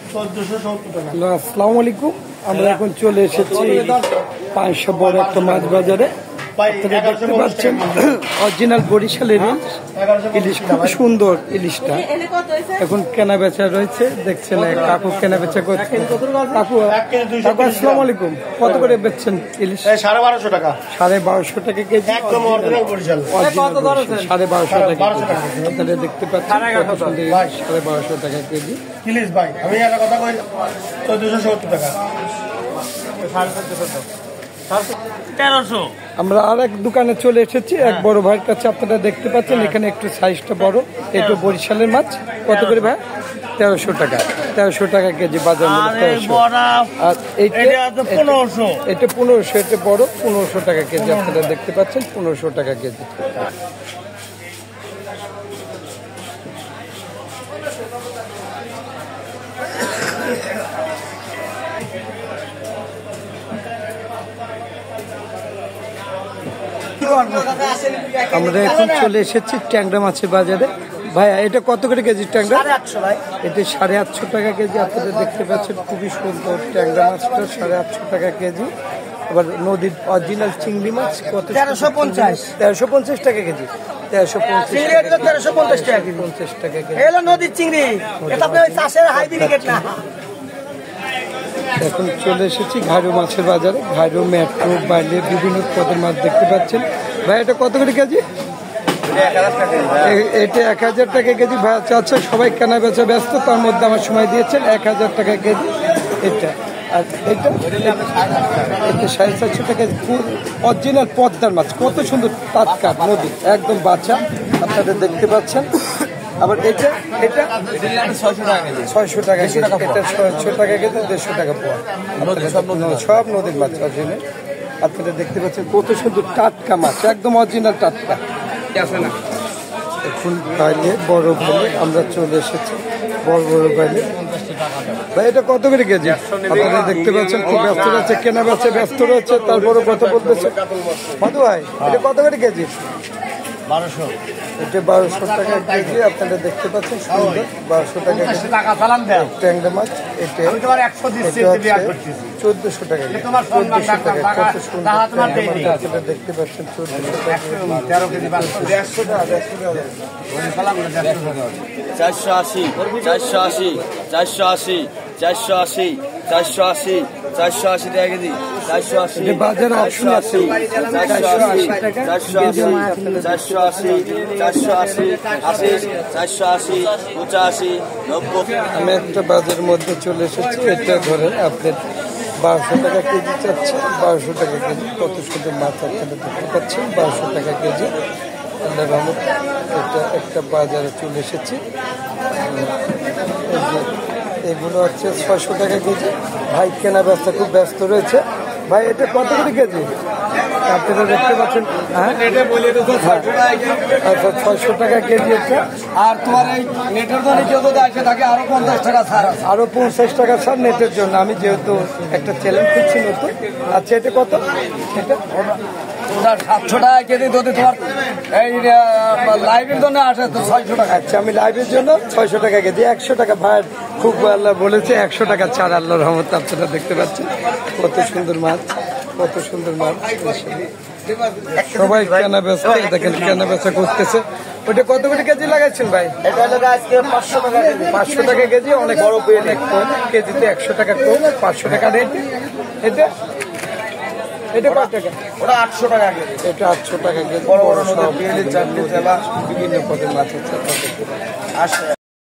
আসসালামু আলাইকুম। আমরা এখন চলে এসেছি 500 বড় একটা মাছ বাজারে। আপনারা দেখতে পাচ্ছেন অরিজিনাল বরিশালের ইলিশ, খুব সুন্দর ইলিশটা এখন কেনা বেচা রয়েছে। দেখছেন কাকু কেনা বেচা করছেন। কাকু আসসালামু আলাইকুম, কত করে বেচছেন ইলিশ? 1250 টাকা। 1250 টাকা কেজি, একদম অরিজিনাল বরিশাল। 1250 টাকা কেজি। আপনারা দেখতে পাচ্ছেন 1250 টাকা কেজি ইলিশ ভাই। আমি একটা কথা কই, 1470 টাকা। 1300। আমরা আর এক দোকানে চলে এসেছি, এক বড় ভাইয়ের কাছে। আপনারা দেখতে পাচ্ছেন এখানে একটু সাইজটা বড়, এটা বরিশালের মাছ। কত করে ভাই? 1300 টাকা। 1300 টাকা কেজি বাজার মূল্য 1300। আর এটা 1500। এটা 1500, এটা বড় 1500 টাকা কেজি। আপনারা দেখতে পাচ্ছেন 1500 টাকা কেজি। আমরা এখন চলে এসেছি ট্যাংরা মাছের বাজারে। ভাইয়া এটা কত করে কেজি ট্যাংরা? 850 ভাই। এটা 850 টাকা কেজি। আপনারা দেখতে পাচ্ছেন খুবই সুন্দর ট্যাংরা মাছটা, 850 টাকা কেজি। আবার নদীর অরিজিনাল চিংড়ি মাছ কত? 1350 টাকা কেজি। 1350 টাকা কেজি। নদীর চিংড়ি, এটা আপনার চাষের হাইব্রিড না। এখন চলে এসেছি ঘাড়ু মাছের বাজারে। ঘাড়ু, মেট্রো, বাইলে বিভিন্ন পদের মাছ দেখতে পাচ্ছেন। ভাই এটা কত করে কেজি? এটা 1000 টাকা কেজি। ভাই চাচ্ছে সবাই কেনা বেচা ব্যস্ত, তার মধ্যে আমার সময় দিয়েছেন 1000 টাকা কেজি এটা। আর এটা 450 টাকা। অরিজিনাল পদ্মার মাছ, কত সুন্দর টাটকা, নদী একদম বাচ্চা। আপনারা দেখতে পাচ্ছেন। আবার এটা 600 টাকা কেজি। এটা 600 টাকা কেজি, 150 টাকা পোয়া। সব নদীর মাছ অরিজিনাল। আপনারা দেখতে পাচ্ছেন কত সুন্দর টাটকা মাছ, একদম অরিজিনাল টাটকা। এখন বাইলে বড় বাইলে আমরা চলে এসেছি, বড় বড় বাইলে। ভাই এটা কত করে কেজি? আপনারা দেখতে পাচ্ছেন খুব ব্যস্ত রয়েছে, কেনা বেচা ব্যস্ত রয়েছে, তারপরে কথা বলতেছে। মধু ভাই এটা কত করে কেজি? 1200। এটা 1200 টাকা কেজি। আপনারা দেখতে পাচ্ছেন সুন্দর 1200 টাকা কেজি ট্যাংরা মাছ। এটা 1400 টাকা কেজি। 1400 টাকা। কত সুন্দর আপনারা দেখতে পাচ্ছেন 1400 টাকা। 480, 480, 480, 480, 480, 480 টাকা কেজি। 480 বাজারে অপশন আছে। 480, 480, 480, 480, 480, 85, 90। আমি একটা বাজারের মধ্যে চলে এসেছি। এটা ধরেন আপনার 1200 টাকা কেজি চাচ্ছে, 1200 টাকা কেজি। কত সুন্দর মাছ আপনারা দেখতে পাচ্ছেন, 1200 টাকা কেজি। আল্লাহ রহমত এটা একটা বাজারে চলে এসেছি। এগুলো হচ্ছে 600 টাকা কেজি। ভাই কেনা বেচা খুব ব্যস্ত রয়েছে। ভাই এটা কত করে কেজি? আপনারা দেখতে পাচ্ছেন। আচ্ছা 600 টাকা কেজি এটা। আর তোমার এই নেটের জন্য কেউ যদি আসে থাকে আরো 50 টাকা ছাড়। আরো 50 টাকা ছাড় নেটের জন্য। আমি যেহেতু একটা চ্যালেঞ্জ করছি নতুন। আচ্ছা এটা কত? এটা 700 টাকা কেজি। যদি তোমার এই লাইভের জন্য আসে তো 600 টাকা। আচ্ছা আমি লাইভের জন্য 600 টাকা কেজি। 100 টাকা ভাই খুব আল্লাহ বলেছে 100 টাকা ছাড়। আল্লাহর রহমত আপনারা দেখতে পাচ্ছেন কত সুন্দর মাছ, কত সুন্দর মাছ। সবাই কেনা বেচা, দেখেন কেনা বেচা করতেছে। ওইটা কত করে কেজি লাগাচ্ছেন ভাই? এটা হলো আজকে 500 টাকা কেজি। 500 টাকা কেজি, অনেক বড় পেয়ে অনেক কম। কেজিতে 100 টাকা কম, 500 টাকা রেট। এটা এটা কত টাকা? ওটা 800 টাকা কেজি। এটা 800 টাকা কেজি। বড় বড় নদী, বিয়েলি, চাটনি, জেলা বিভিন্ন পদের মাছ হচ্ছে।